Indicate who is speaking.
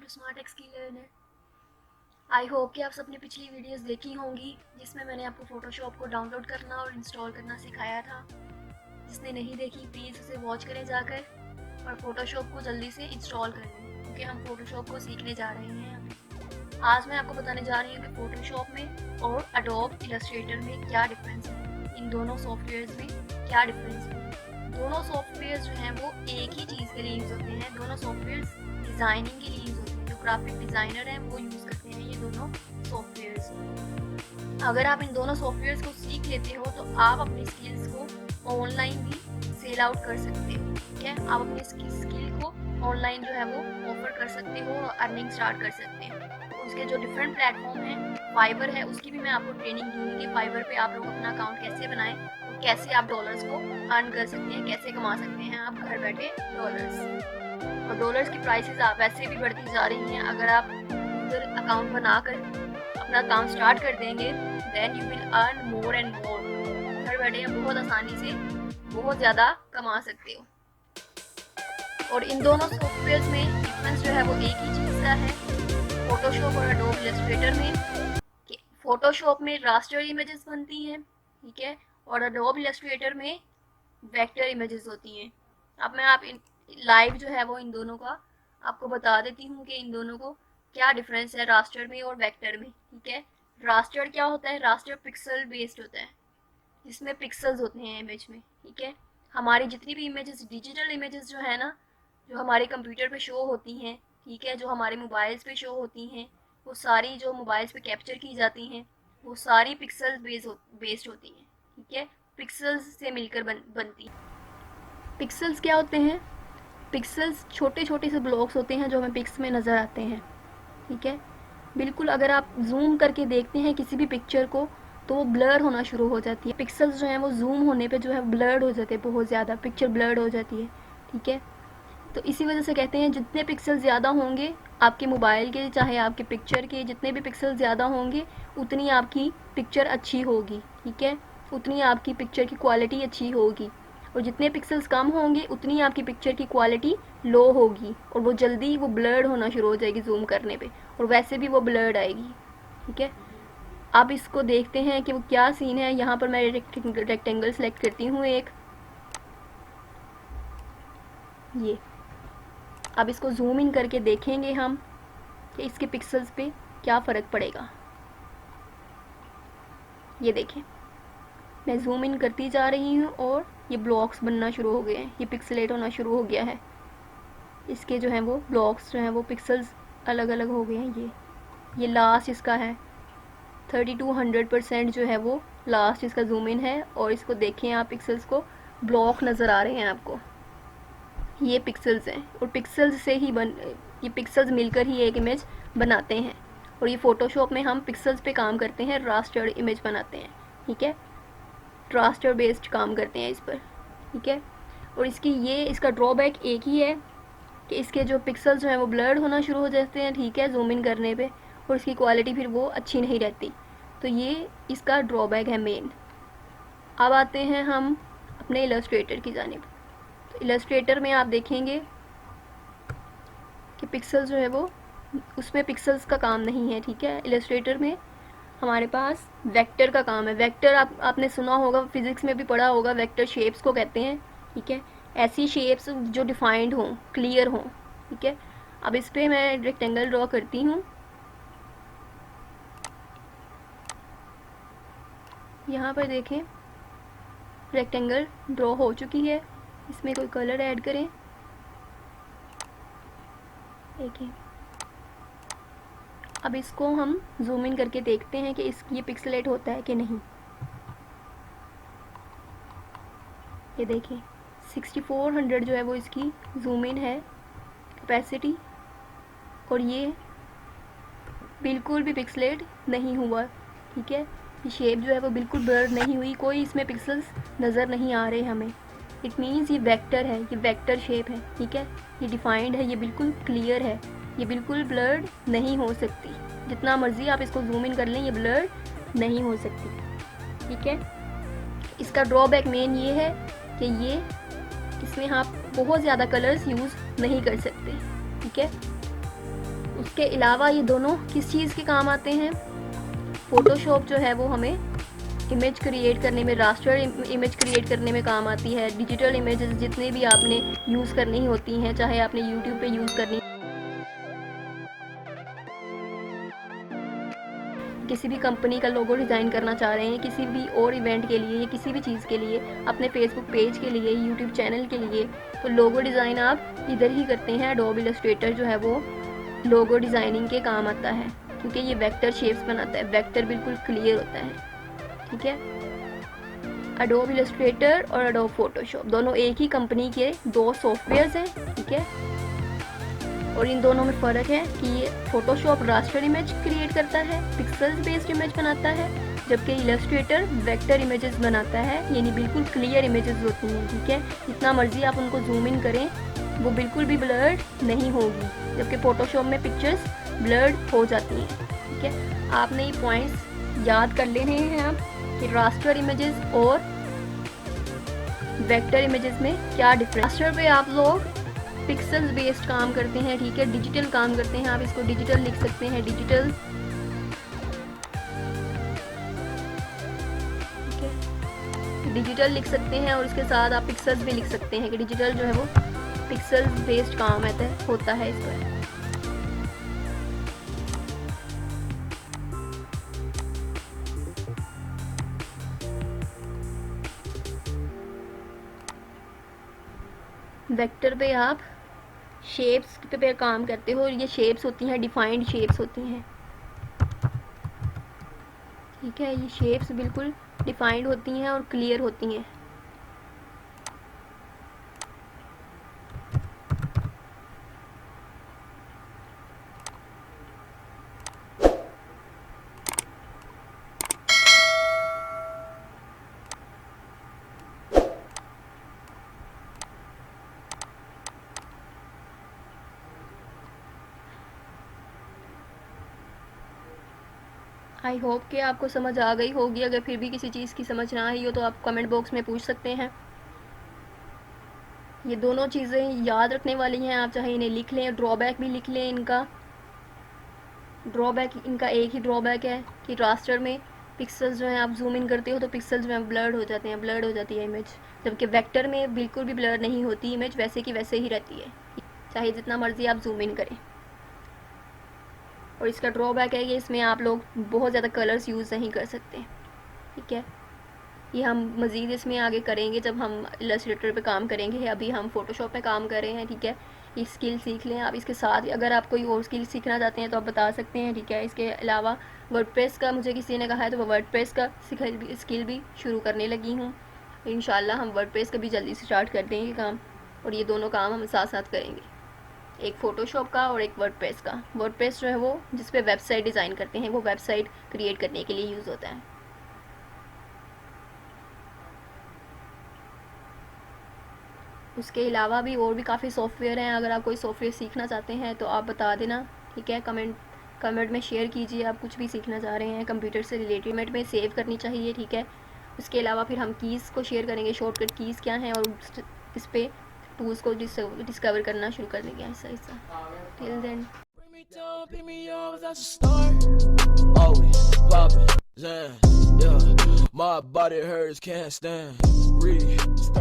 Speaker 1: To smart x की learner. I hope कि आप सबने पिछली वीडियोस देखी होंगी जिसमें मैंने आपको फ़ोटोशॉप को डाउनलोड करना और इंस्टॉल करना सिखाया था। जिसने नहीं देखी प्लीज़ उसे वॉच करें जाकर और फ़ोटोशॉप को जल्दी से इंस्टॉल कर लें क्योंकि हम फ़ोटोशॉप को सीखने जा रहे हैं। आज मैं आपको बताने जा रही हूँ कि फ़ोटोशॉप में और एडोब इलस्ट्रेटर में क्या डिफरेंस है, इन दोनों सॉफ्टवेयर्स में क्या डिफरेंस है। दोनों सॉफ्टवेयर्स जो हैं वो एक ही चीज़ के लिए यूज़ होते हैं। दोनों सॉफ्टवेयर्स डिज़ाइनिंग के लिए यूज़ होते हैं। जो ग्राफिक डिज़ाइनर हैं वो यूज़ करते हैं ये दोनों सॉफ्टवेयर्स। अगर आप इन दोनों सॉफ्टवेयर्स को सीख लेते हो तो आप अपनी स्किल्स को ऑनलाइन भी सेल आउट कर सकते हो। ठीक है, आप अपनी स्किल को ऑनलाइन जो है वो ऑफर कर सकते हो और अर्निंग स्टार्ट कर सकते हो। उसके जो डिफरेंट प्लेटफॉर्म हैं, फाइवर है, उसकी भी मैं आपको ट्रेनिंग दूंगी कि फाइवर पे आप लोग अपना अकाउंट कैसे बनाएं और कैसे आप डॉलर्स को अर्न कर सकते हैं, कैसे कमा सकते हैं आप घर बैठे डॉलर्स। और डॉलर्स की प्राइसेस आप वैसे भी बढ़ती जा रही हैं। अगर आप उधर अकाउंट बनाकर अपना काम स्टार्ट कर देंगे then you will earn more and more. घर बैठे आप बहुत आसानी से बहुत ज़्यादा कमा सकते हो। और इन दोनों सॉफ्टवेयर्स में डिफरेंस जो है वो एक ही चीज़ का है, फोटोशॉप और एडोब इलस्ट्रेटर में। कि फोटोशॉप में रास्टर इमेजेस बनती हैं, ठीक है, और एडोब इलस्ट्रेटर में वेक्टर इमेजेस होती हैं। अब मैं आप लाइव जो है वो इन दोनों का आपको बता देती हूँ कि इन दोनों को क्या डिफरेंस है रास्टर में और वेक्टर में। ठीक है, रास्टर क्या होता है? रास्टर पिक्सल बेस्ड होता है जिसमें पिक्सल्स होते हैं इमेज में। ठीक है, हमारी जितनी भी इमेजेस, डिजिटल इमेजेस जो है ना, जो हमारे कंप्यूटर पे शो होती हैं, ठीक है, जो हमारे मोबाइल्स पे शो होती हैं, वो सारी जो मोबाइल्स पे कैप्चर की जाती हैं वो सारी पिक्सल्स बेस्ड होती हैं। ठीक है, पिक्सल्स से मिलकर बनती हैं। पिक्सल्स क्या होते हैं? पिक्सल्स छोटे छोटे से ब्लॉक्स होते हैं जो हमें पिक्स में नज़र आते हैं। ठीक है, बिल्कुल अगर आप जूम करके देखते हैं किसी भी पिक्चर को तो वो ब्लर होना शुरू हो जाती है। पिक्सल्स जो हैं वो जूम होने पे जो है ब्लर्ड हो जाते हैं, बहुत ज़्यादा पिक्चर ब्लर्ड हो जाती है। ठीक है, तो इसी वजह से कहते हैं जितने पिक्सल ज़्यादा होंगे आपके मोबाइल के, चाहे आपके पिक्चर के, जितने भी पिक्सल ज़्यादा होंगे उतनी आपकी पिक्चर अच्छी होगी। ठीक है, उतनी आपकी पिक्चर की क्वालिटी अच्छी होगी। और जितने पिक्सल्स कम होंगे उतनी आपकी पिक्चर की क्वालिटी लो होगी और वो जल्दी वो ब्लर्ड होना शुरू हो जाएगी जूम करने पे, और वैसे भी वो ब्लर्ड आएगी। ठीक है, अब इसको देखते हैं कि वो क्या सीन है। यहाँ पर मैं रेक्टेंगल सेलेक्ट करती हूँ एक, ये। अब इसको जूम इन करके देखेंगे हम कि इसके पिक्सल्स पे क्या फ़र्क पड़ेगा। ये देखें, मैं जूम इन करती जा रही हूँ और ये ब्लॉक्स बनना शुरू हो गए हैं, ये पिक्सलेट होना शुरू हो गया है। इसके जो हैं वो ब्लॉक्स जो हैं वो पिक्सल्स अलग अलग हो गए हैं। ये लास्ट इसका है 3200% जो है वो लास्ट इसका जूम इन है। और इसको देखें आप, पिक्सल्स को ब्लॉक नज़र आ रहे हैं आपको, ये पिक्सल्स हैं। और पिक्सल्स से ही ये पिक्सल्स मिलकर ही एक इमेज बनाते हैं। और ये फ़ोटोशॉप में हम पिक्सल्स पे काम करते हैं, रास्टर इमेज बनाते हैं। ठीक है, रास्टर बेस्ड काम करते हैं इस पर। ठीक है, और इसका ड्रॉबैक एक ही है कि इसके जो पिक्सल्स जो हैं वो ब्लर्ड होना शुरू हो जाते हैं। ठीक है, जूम इन करने पे, और इसकी क्वालिटी फिर वो अच्छी नहीं रहती। तो ये इसका ड्रॉबैक है मेन। अब आते हैं हम अपने इलस्ट्रेटर की जानिब। तो इलस्ट्रेटर में आप देखेंगे कि पिक्सल्स जो है वो, उसमें पिक्सल्स का काम नहीं है। ठीक है, इलस्ट्रेटर में हमारे पास वेक्टर का काम है। वेक्टर आपने सुना होगा, फिज़िक्स में भी पढ़ा होगा, वेक्टर शेप्स को कहते हैं। ठीक है, ऐसी शेप्स जो डिफाइंड हों, क्लियर हों। ठीक है, अब इस पर मैं रेक्टेंगल ड्रॉ करती हूँ। यहाँ पर देखें रेक्टेंगल ड्रॉ हो चुकी है। इसमें कोई कलर ऐड करें, देखिए। अब इसको हम जूम इन करके देखते हैं कि ये पिक्सलेट होता है कि नहीं। ये देखिए 6400 जो है वो इसकी जूम इन है कैपेसिटी, और ये बिल्कुल भी पिक्सलेट नहीं हुआ। ठीक है, ये शेप जो है वो बिल्कुल ब्लर नहीं हुई, कोई इसमें पिक्सल्स नज़र नहीं आ रहे हमें। इट मीन्स ये वेक्टर है, ये वेक्टर शेप है। ठीक है, ये डिफाइंड है, ये बिल्कुल क्लियर है, ये बिल्कुल ब्लर्ड नहीं हो सकती। जितना मर्ज़ी आप इसको जूम इन कर लें ये ब्लर्ड नहीं हो सकती। ठीक है, इसका ड्रॉबैक मेन ये है कि इसमें आप बहुत ज़्यादा कलर्स यूज़ नहीं कर सकते। ठीक है, उसके अलावा ये दोनों किस चीज़ के काम आते हैं? फ़ोटोशॉप जो है वो हमें इमेज क्रिएट करने में, रास्टर इमेज क्रिएट करने में काम आती है। डिजिटल इमेजेस जितने भी आपने यूज़ करनी होती हैं, चाहे आपने यूट्यूब पे यूज़ करनी, किसी भी कंपनी का लोगो डिज़ाइन करना चाह रहे हैं, किसी भी और इवेंट के लिए या किसी भी चीज़ के लिए, अपने फेसबुक पेज के लिए, यूट्यूब चैनल के लिए, तो लोगो डिज़ाइन आप इधर ही करते हैं। एडोब इलस्ट्रेटर जो है वो लोगो डिज़ाइनिंग के काम आता है, क्योंकि ये वेक्टर शेप्स बनाता है, वेक्टर बिल्कुल क्लियर होता है, ठीक है। एडोब इलस्ट्रेटर और एडोब फोटोशॉप दोनों एक ही कंपनी के दो सॉफ्टवेयर्स हैं, ठीक है। और इन दोनों में फ़र्क है कि ये फोटोशॉप रास्टर इमेज क्रिएट करता है, पिक्सेल्स बेस्ड इमेज बनाता है, जबकि इलस्ट्रेटर वेक्टर इमेजेस बनाता है, यानी बिल्कुल क्लियर इमेजेस होती हैं, ठीक है। जितना मर्जी आप उनको जूम इन करें वो बिल्कुल भी ब्लर्ड नहीं होगी, जबकि फोटोशॉप में पिक्चर्स ब्लर्ड हो जाती हैं, ठीक है। आपने ये पॉइंट्स याद कर लेने हैं आप कि रास्टर इमेजेस और वेक्टर इमेजेस में क्या डिफरेंस। रास्टर पे आप लोग पिक्सेल्स बेस्ड काम करते हैं, ठीक है, डिजिटल काम करते हैं, आप इसको डिजिटल लिख सकते हैं, डिजिटल, ठीक है, डिजिटल लिख सकते हैं। और उसके साथ आप पिक्सेल्स भी लिख सकते हैं कि डिजिटल जो है वो पिक्सेल्स बेस्ड काम होता है इस पर। वेक्टर पे आप शेप्स पे काम करते हो, और ये शेप्स होती हैं डिफाइंड शेप्स होती हैं, ठीक है। ये शेप्स बिल्कुल डिफाइंड होती हैं और क्लियर होती हैं। आई होप कि आपको समझ आ गई होगी। अगर फिर भी किसी चीज़ की समझ ना आई हो तो आप कमेंट बॉक्स में पूछ सकते हैं। ये दोनों चीज़ें याद रखने वाली हैं, आप चाहे इन्हें लिख लें, ड्रॉबैक भी लिख लें इनका। ड्रॉबैक इनका एक ही ड्रॉबैक है कि रास्टर में पिक्सेल्स जो हैं आप जूम इन करते हो तो पिक्सेल्स जो हैं ब्लर्ड हो जाते हैं, ब्लर्ड हो जाती है इमेज, जबकि वेक्टर में बिल्कुल भी ब्लर नहीं होती इमेज, वैसे की वैसे ही रहती है, चाहे जितना मर्जी आप जूम इन करें। और इसका ड्रॉबैक है कि इसमें आप लोग बहुत ज़्यादा कलर्स यूज़ नहीं कर सकते, ठीक है। ये हम मज़ीद इसमें आगे करेंगे जब हम इलस्ट्रेटर पे काम करेंगे। अभी हम फ़ोटोशॉप में काम कर रहे हैं, ठीक है। ये स्किल सीख लें आप। इसके साथ अगर आप कोई और स्किल सीखना चाहते हैं तो आप बता सकते हैं, ठीक है। इसके अलावा वर्डप्रेस का मुझे किसी ने कहा है तो वर्डप्रेस का स्किल भी शुरू करने लगी हूँ। इंशाल्लाह हम वर्डप्रेस का भी जल्दी से स्टार्ट कर देंगे काम, और ये दोनों काम हम साथ साथ करेंगे, एक फ़ोटोशॉप का और एक वर्डप्रेस का। वर्डप्रेस जो है वो जिस पे वेबसाइट डिज़ाइन करते हैं, वो वेबसाइट क्रिएट करने के लिए यूज़ होता है। उसके अलावा भी और भी काफ़ी सॉफ्टवेयर हैं। अगर आप कोई सॉफ्टवेयर सीखना चाहते हैं तो आप बता देना, ठीक है। कमेंट में शेयर कीजिए आप कुछ भी सीखना चाह रहे हैं कंप्यूटर से रिलेटेड। में सेव करनी चाहिए, ठीक है। उसके अलावा फिर हम कीज़ को शेयर करेंगे, शॉर्टकट कीज़ क्या हैं, और इस पर टूल्स को डिस्कवर करना शुरू कर देंगे ऐसा ऐसा। Till then
Speaker 2: My body hurts, can't stand. Breathe.